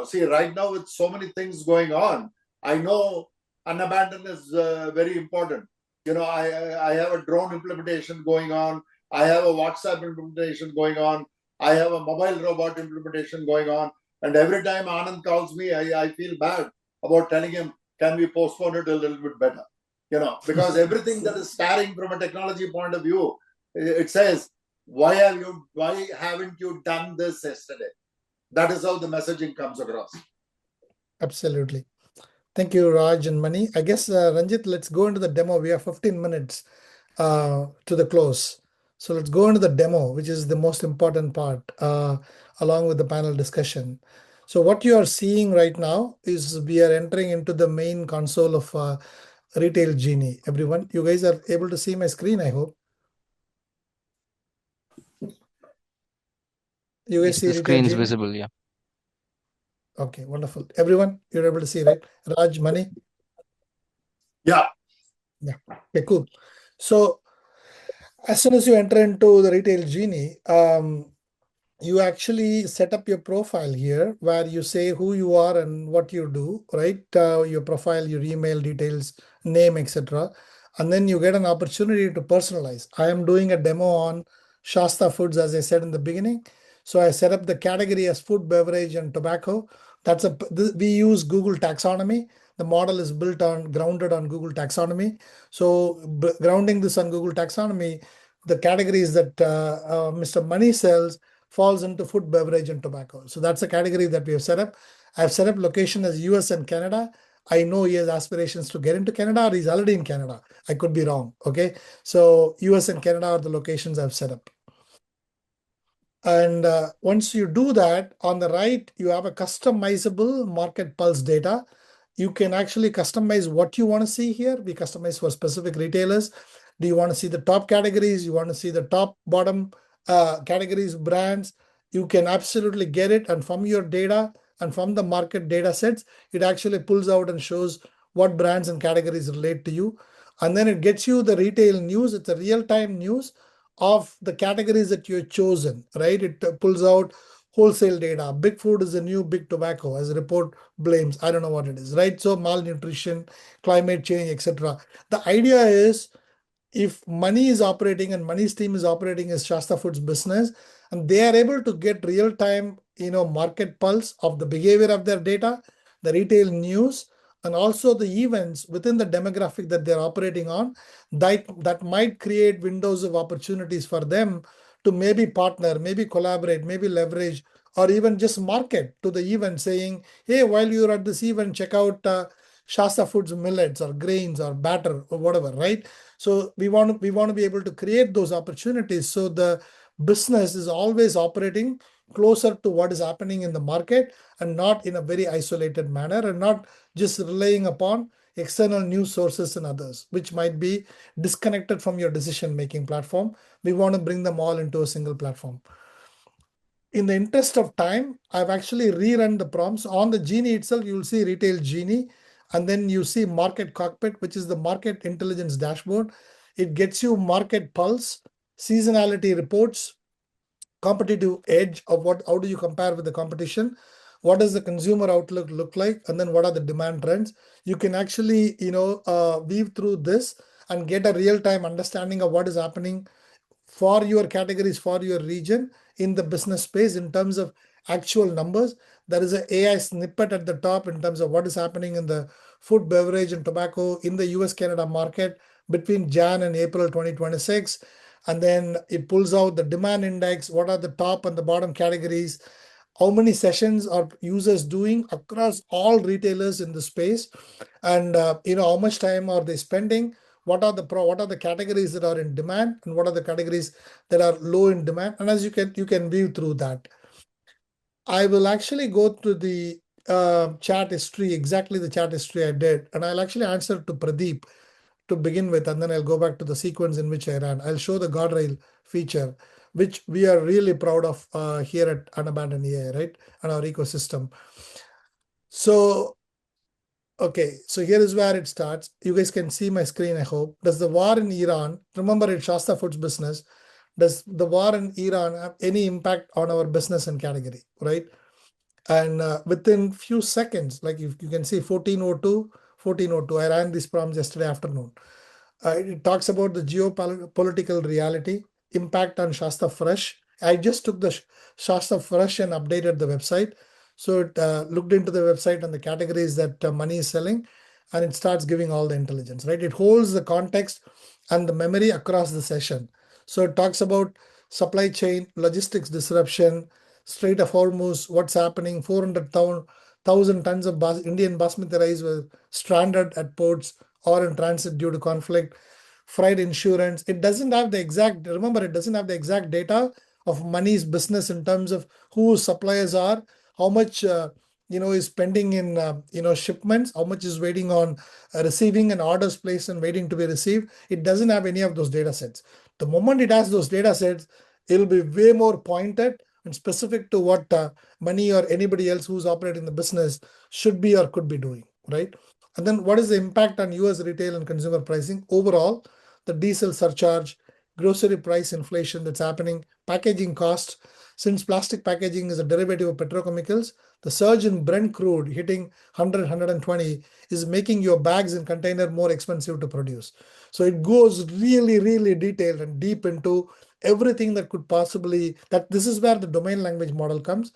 see, right now with so many things going on, I know UnAbandon is very important. I have a drone implementation going on. I have a WhatsApp implementation going on. I have a mobile robot implementation going on. And every time Anand calls me, I feel bad about telling him, can we postpone it a little bit better? Because everything that is staring from a technology point of view, it says, why haven't you done this yesterday? That is how the messaging comes across. Absolutely. Thank you, Raj and Mani. I guess, Ranjit, let's go into the demo. We have 15 minutes to the close. So let's go into the demo, which is the most important part, along with the panel discussion. So what you are seeing right now is we are entering into the main console of Retail Genie. Everyone, you guys are able to see my screen, I hope. You guys Yes, see the Retail screen is Genie? visible, yeah. Okay, wonderful. Everyone, you're able to see, right? Raj, Mani? Yeah. Yeah. Okay, cool. So as soon as you enter into the Retail Genie, you actually set up your profile here where you say who you are and what you do, right? Your profile, your email details, name, etc. And then you get an opportunity to personalize. I am doing a demo on Shasta Foods, as I said in the beginning. So I set up the category as food, beverage, and tobacco. We use Google taxonomy. The model is grounded on Google taxonomy. So grounding this on Google taxonomy, the categories that Mr. Money sells falls into food, beverage, and tobacco. So that's a category that we have set up. I've set up location as US and Canada. I know he has aspirations to get into Canada, or he's already in Canada. I could be wrong. Okay. So US and Canada are the locations I've set up. And once you do that, on the right, you have a customizable market pulse data. You can actually customize what you want to see here. We customize for specific retailers. Do you want to see the top categories? You want to see the top, bottom categories, brands? You can absolutely get it. And from your data and from the market data sets, it actually pulls out and shows what brands and categories relate to you. And then it gets you the retail news. It's a real-time news of the categories that you've chosen, right? It pulls out wholesale data. Big food is the new big tobacco, as a report blames. I don't know what it is, right? So malnutrition, climate change, etc. The idea is, if Money is operating and Money's team is operating as Shasta Foods business, and they are able to get real-time, market pulse of the behavior of their data, the retail news, and also the events within the demographic that they're operating on, that might create windows of opportunities for them to maybe partner, maybe collaborate, maybe leverage, or even just market to the event, saying, hey, while you're at this event, check out Shasta Foods millets or grains or batter or whatever, right? So we want to be able to create those opportunities, so the business is always operating closer to what is happening in the market, and not in a very isolated manner, and not just relying upon external news sources and others, which might be disconnected from your decision-making platform. We want to bring them all into a single platform. In the interest of time, I've actually rerun the prompts. On the Genie itself, you'll see Retail Genie, and then you see Market Cockpit, which is the market intelligence dashboard. It gets you market pulse, seasonality reports, competitive edge of how do you compare with the competition, what does the consumer outlook look like, and then what are the demand trends. You can actually weave through this and get a real-time understanding of what is happening for your categories, for your region in the business space in terms of actual numbers. There is an AI snippet at the top in terms of what is happening in the food, beverage, and tobacco in the US-Canada market between Jan and April 2026. And then it pulls out the demand index, what are the top and the bottom categories, how many sessions are users doing across all retailers in the space, and how much time are they spending, what are the categories that are in demand, and what are the categories that are low in demand. And as you can view through that. I will actually go to the chat history, exactly the chat history I did, and I'll actually answer to Pradeep to begin with, and then I'll go back to the sequence in which I ran. I'll show the guardrail feature, which we are really proud of here at UnAbandon AI, right? And our ecosystem. So, okay, so here is where it starts. You guys can see my screen, I hope. Does the war in Iran, remember it's Shasta Foods business, does the war in Iran have any impact on our business and category, right? And within few seconds, like you can see 1402, I ran these prompts yesterday afternoon. It talks about the geopolitical reality, impact on Shasta Fresh. I just took the Shasta Fresh and updated the website. So it looked into the website and the categories that Money is selling, and it starts giving all the intelligence, right? It holds the context and the memory across the session. So it talks about supply chain, logistics disruption, Strait of Hormuz, what's happening, 400,000 tons of Indian basmati rice were stranded at ports or in transit due to conflict, freight insurance. It doesn't have the exact, remember, it doesn't have the exact data of Money's business in terms of who suppliers are, how much is pending in shipments, how much is waiting on receiving, and orders placed and waiting to be received. It doesn't have any of those data sets. The moment it has those data sets, it'll be way more pointed and specific to what Money or anybody else who's operating the business should be or could be doing, right? And then what is the impact on US retail and consumer pricing? Overall, the diesel surcharge, grocery price inflation that's happening, packaging costs. Since plastic packaging is a derivative of petrochemicals, the surge in Brent crude hitting 100, 120 is making your bags and container more expensive to produce. So it goes really, really detailed and deep into everything that could possibly, that this is where the domain language model comes.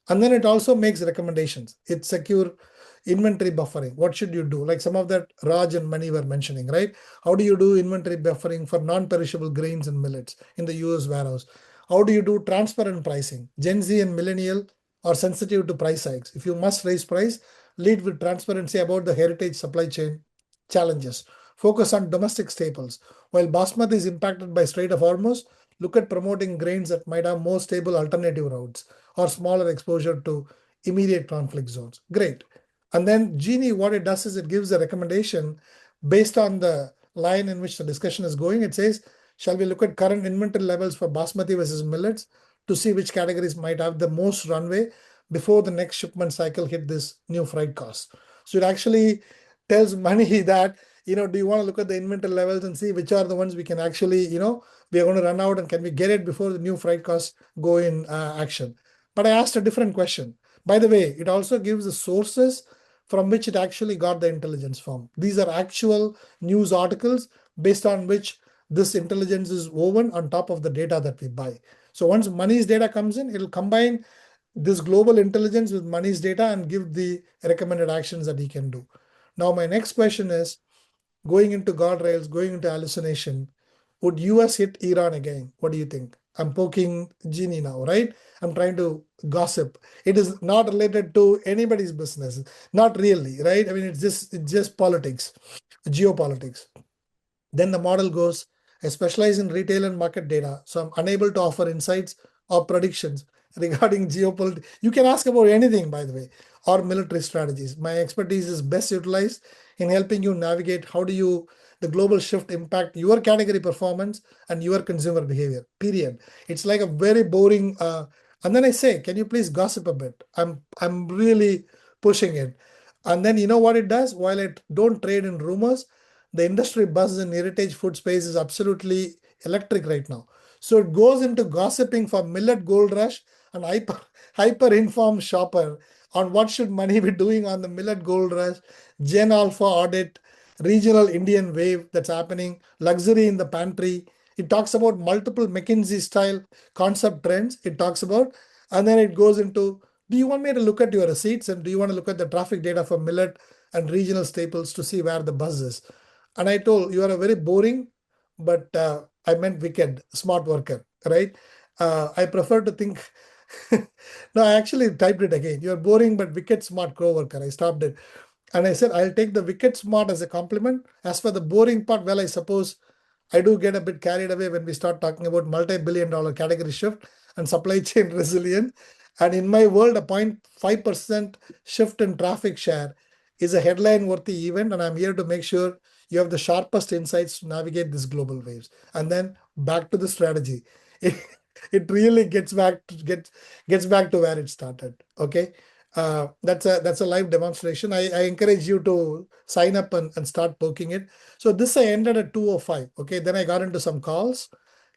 And then it also makes recommendations. It's secure inventory buffering. What should you do? Like some of that Raj and Mani were mentioning, right? How do you do inventory buffering for non-perishable grains and millets in the US warehouse? How do you do transparent pricing? Gen Z and millennial are sensitive to price hikes. If you must raise price, lead with transparency about the heritage supply chain challenges. Focus on domestic staples. While Basmati is impacted by Strait of Hormuz, look at promoting grains that might have more stable alternative routes or smaller exposure to immediate conflict zones. Great. And then Genie, what it does is it gives a recommendation based on the line in which the discussion is going. It says, shall we look at current inventory levels for Basmati versus millets to see which categories might have the most runway before the next shipment cycle hit this new freight cost. So it actually tells Money that, do you want to look at the inventory levels and see which are the ones we can actually, we are going to run out and can we get it before the new freight costs go in action. But I asked a different question. By the way, it also gives the sources from which it actually got the intelligence from. These are actual news articles based on which this intelligence is woven on top of the data that we buy. So once Money's data comes in, it'll combine this global intelligence with Money's data and give the recommended actions that he can do. Now, my next question is, going into guardrails, going into hallucination, would US hit Iran again? What do you think? I'm poking Genie now, right? I'm trying to gossip. It is not related to anybody's business. Not really, right? I mean, it's just politics, geopolitics. Then the model goes, I specialize in retail and market data, so I'm unable to offer insights or predictions regarding geopolitics. You can ask about anything, by the way, or military strategies. My expertise is best utilized in helping you navigate how the global shift impact your category performance and your consumer behavior, period. It's like a very boring, and then I say, can you please gossip a bit? I'm really pushing it. And then you know what it does? While I don't trade in rumors, the industry buzz in heritage food space is absolutely electric right now. So it goes into gossiping for millet gold rush and hyper informed shopper on what should Money be doing on the millet gold rush, Gen Alpha audit, regional Indian wave that's happening, luxury in the pantry. It talks about multiple McKinsey style concept trends. It talks about, and then it goes into, do you want me to look at your receipts and do you want to look at the traffic data for millet and regional staples to see where the buzz is? And I told, you are a very boring, but I meant wicked, smart worker, right? I prefer to think, no, I actually typed it again. You're boring, but wicked, smart co-worker. I stopped it. And I said, I'll take the wicked smart as a compliment. As for the boring part, well, I suppose I do get a bit carried away when we start talking about multi-billion-dollar category shift and supply chain resilience. And in my world, a 0.5% shift in traffic share is a headline-worthy event. And I'm here to make sure you have the sharpest insights to navigate these global waves. And then back to the strategy. It really gets back to where it started. Okay. That's a live demonstration. I encourage you to sign up and start poking it. So this I ended at 2:05. Okay, then I got into some calls.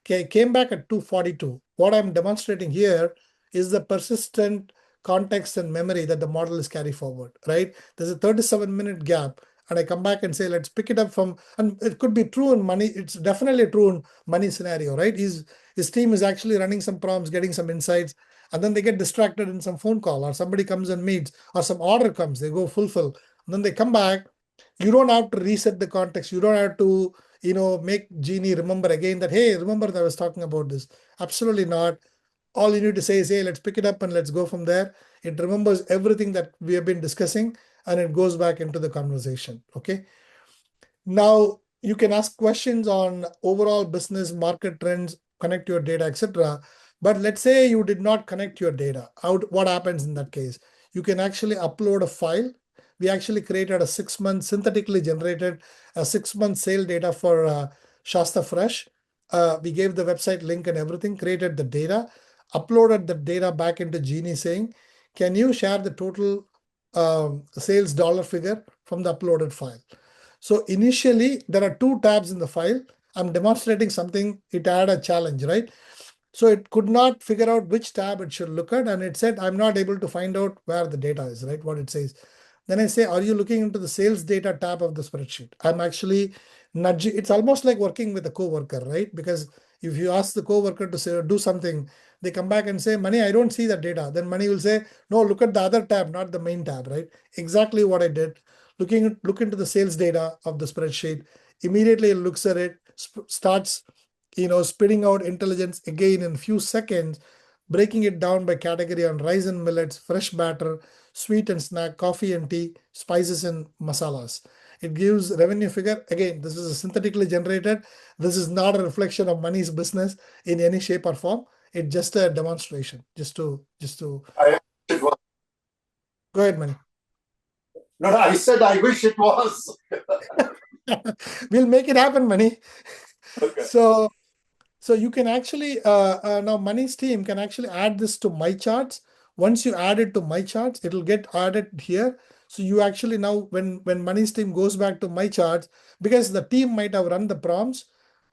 Okay, came back at 2:42. What I'm demonstrating here is the persistent context and memory that the model is carry forward, right? There's a 37-minute gap. And I come back and say, let's pick it up from, and it could be true in Money. It's definitely true in Money scenario, right? His team is actually running some prompts, getting some insights, and then they get distracted in some phone call or somebody comes and meets or some order comes, they go fulfill, and then they come back. You don't have to reset the context. You don't have to, make Genie remember again that, hey, remember that I was talking about this. Absolutely not. All you need to say is, hey, let's pick it up and let's go from there. It remembers everything that we have been discussing and it goes back into the conversation. Okay. Now you can ask questions on overall business, market trends, connect your data, etc. But let's say you did not connect your data. What happens in that case? You can actually upload a file. We actually created a 6-month synthetically generated a 6-month sale data for Shasta Fresh. We gave the website link and everything, created the data, uploaded the data back into Genie saying, can you share the total sales dollar figure from the uploaded file? So initially, there are 2 tabs in the file. I'm demonstrating something. It had a challenge, right? So it could not figure out which tab it should look at. And it said, I'm not able to find out where the data is, right? What it says. Then I say, are you looking into the sales data tab of the spreadsheet? I'm actually nudging. It's almost like working with a coworker, right? Because If you ask the coworker to say do something, they come back and say, Money, I don't see that data. Then Money will say, no, look at the other tab, not the main tab, right? Exactly what I did. Look into the sales data of the spreadsheet. Immediately it looks at it, starts spitting out intelligence again in a few seconds, breaking it down by category on rice and millets, fresh batter, sweet and snack, coffee and tea, spices and masalas. It gives revenue figure. Again, this is synthetically generated. This is not a reflection of Money's business in any shape or form. It's just a demonstration. Just to It was. Go ahead, Money. No, I said I wish it was. We'll make it happen, Money. Okay. So you can actually now Money's team can actually add this to my charts. Once you add it to my charts, it'll get added here. So you actually now when Money's team goes back to my charts, because the team might have run the prompts,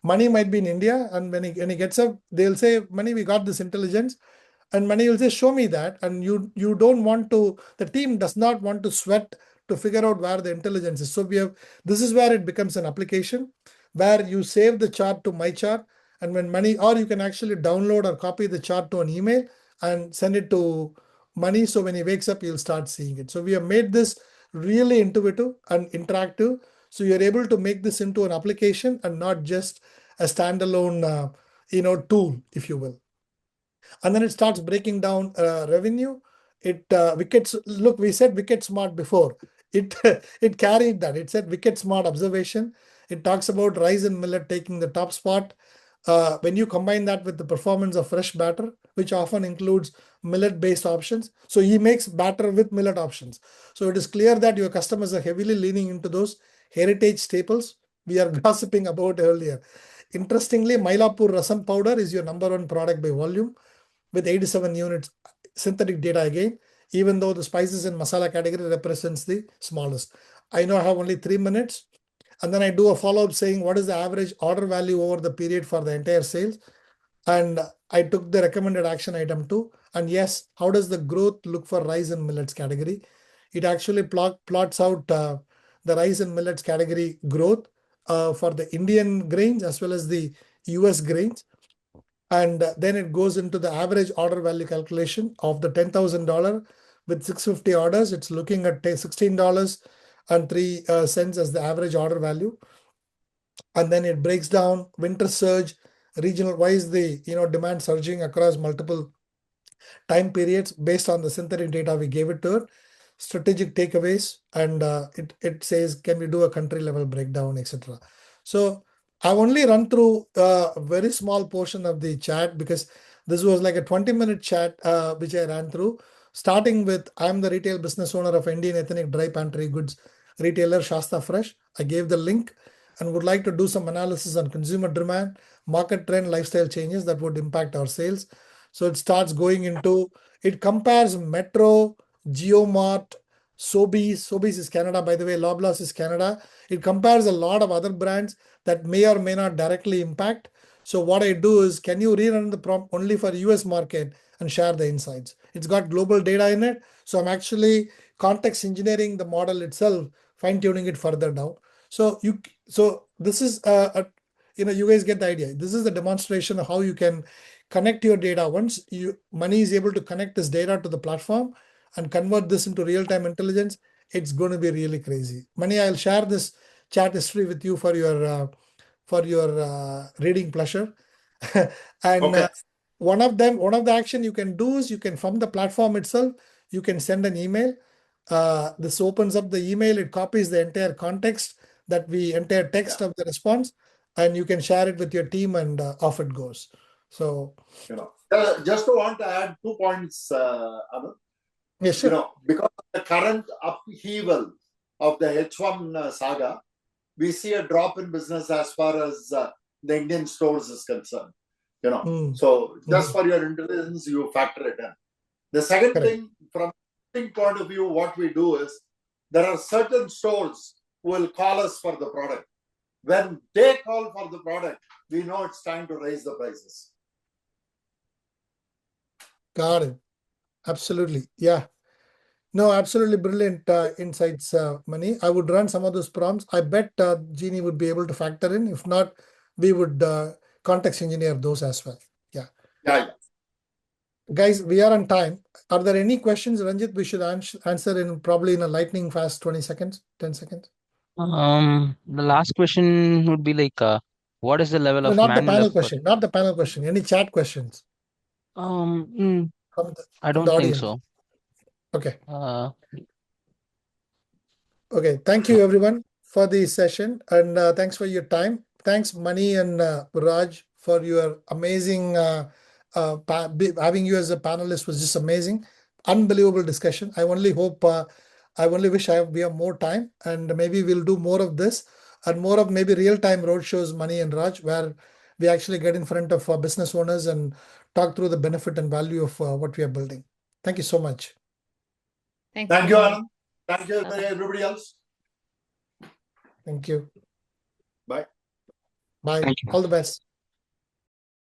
Money might be in India, and when he gets up, they'll say, Money, we got this intelligence. And Money will say, show me that. And you don't want to, the team does not want to sweat to figure out where the intelligence is. So this is where it becomes an application where you save the chart to my chart, and when Money, or you can actually download or copy the chart to an email and send it to Money. So when he wakes up, you'll start seeing it. So we have made this really intuitive and interactive. So you're able to make this into an application and not just a standalone, tool, if you will. And then it starts breaking down revenue. It wickets. Look, we said wicket smart before. It it carried that. It said wicket smart observation. It talks about rice and millet taking the top spot. When you combine that with the performance of fresh batter, which often includes millet-based options, so he makes batter with millet options. So it is clear that your customers are heavily leaning into those heritage staples we are gossiping about earlier. Interestingly, Mylapore rasam powder is your number one product by volume, with 87 units. Synthetic data again, even though the spices and masala category represents the smallest. I know I have only 3 minutes, and then I do a follow-up saying what is the average order value over the period for the entire sales. And I took the recommended action item 2. And yes, how does the growth look for rice and millets category? It actually plots out the rice and millets category growth for the Indian grains as well as the US grains. And then it goes into the average order value calculation of the $10,000 with 650 orders. It's looking at $16.03 as the average order value. And then it breaks down winter surge, regional, why is the demand surging across multiple time periods based on the synthetic data we gave it to it, strategic takeaways, and it says, can we do a country level breakdown, etc. So I've only run through a very small portion of the chat because this was like a 20-minute chat which I ran through, starting with, I'm the retail business owner of Indian ethnic dry pantry goods retailer Shasta Fresh. I gave the link and would like to do some analysis on consumer demand, market trend, lifestyle changes that would impact our sales. So it starts going into, it compares Metro, GeoMart, Sobeys is Canada, by the way, Loblaws is Canada. It compares a lot of other brands that may or may not directly impact. So what I do is, can you rerun the prompt only for US market and share the insights? It's got global data in it. So I'm actually context engineering the model itself, fine tuning it further down. So this is you guys get the idea. This is the demonstration of how you can connect your data. Once Money is able to connect this data to the platform and convert this into real-time intelligence, it's going to be really crazy. Money, I'll share this chat history with you for your reading pleasure. And Okay. one of the action you can do is, you can, from the platform itself, you can send an email. This opens up the email, it copies the entire context, entire text of the response, and you can share it with your team, and off it goes. So, just want to add 2 points, Anand. yeah, sure. Because of the current upheaval of the H1 saga, we see a drop in business as far as the Indian stores is concerned. So just for your intelligence, you factor it in. The second thing, from a point of view, what we do is, there are certain stores who will call us for the product. When they call for the product, we know it's time to raise the prices. Got it. Absolutely. Yeah. No, absolutely brilliant insights, Money. I would run some of those prompts. I bet Genie would be able to factor in. If not, we would context engineer those as well. Yeah. Guys, we are on time. Are there any questions, Ranjit, we should answer in probably in a lightning fast 20 seconds, 10 seconds? The last question would be like, what is the level No, of not the manual panel effort? question, not the panel question. Any chat questions I from don't the think audience? so. Okay. Uh, Okay. Thank you, everyone, for the session. And thanks for your time. Thanks, Mani and Raj, for your amazing having you as a panelist was just amazing. Unbelievable discussion. I only hope, I only wish we have more time, and maybe we'll do more of this and more of maybe real-time roadshows, Mani and Raj, where we actually get in front of business owners and talk through the benefit and value of what we are building. Thank you so much. Thanks, Thank you, Mani. Anand. Thank you, Bye-bye. everybody else. Thank you. Bye. Bye. Thank you. All the best.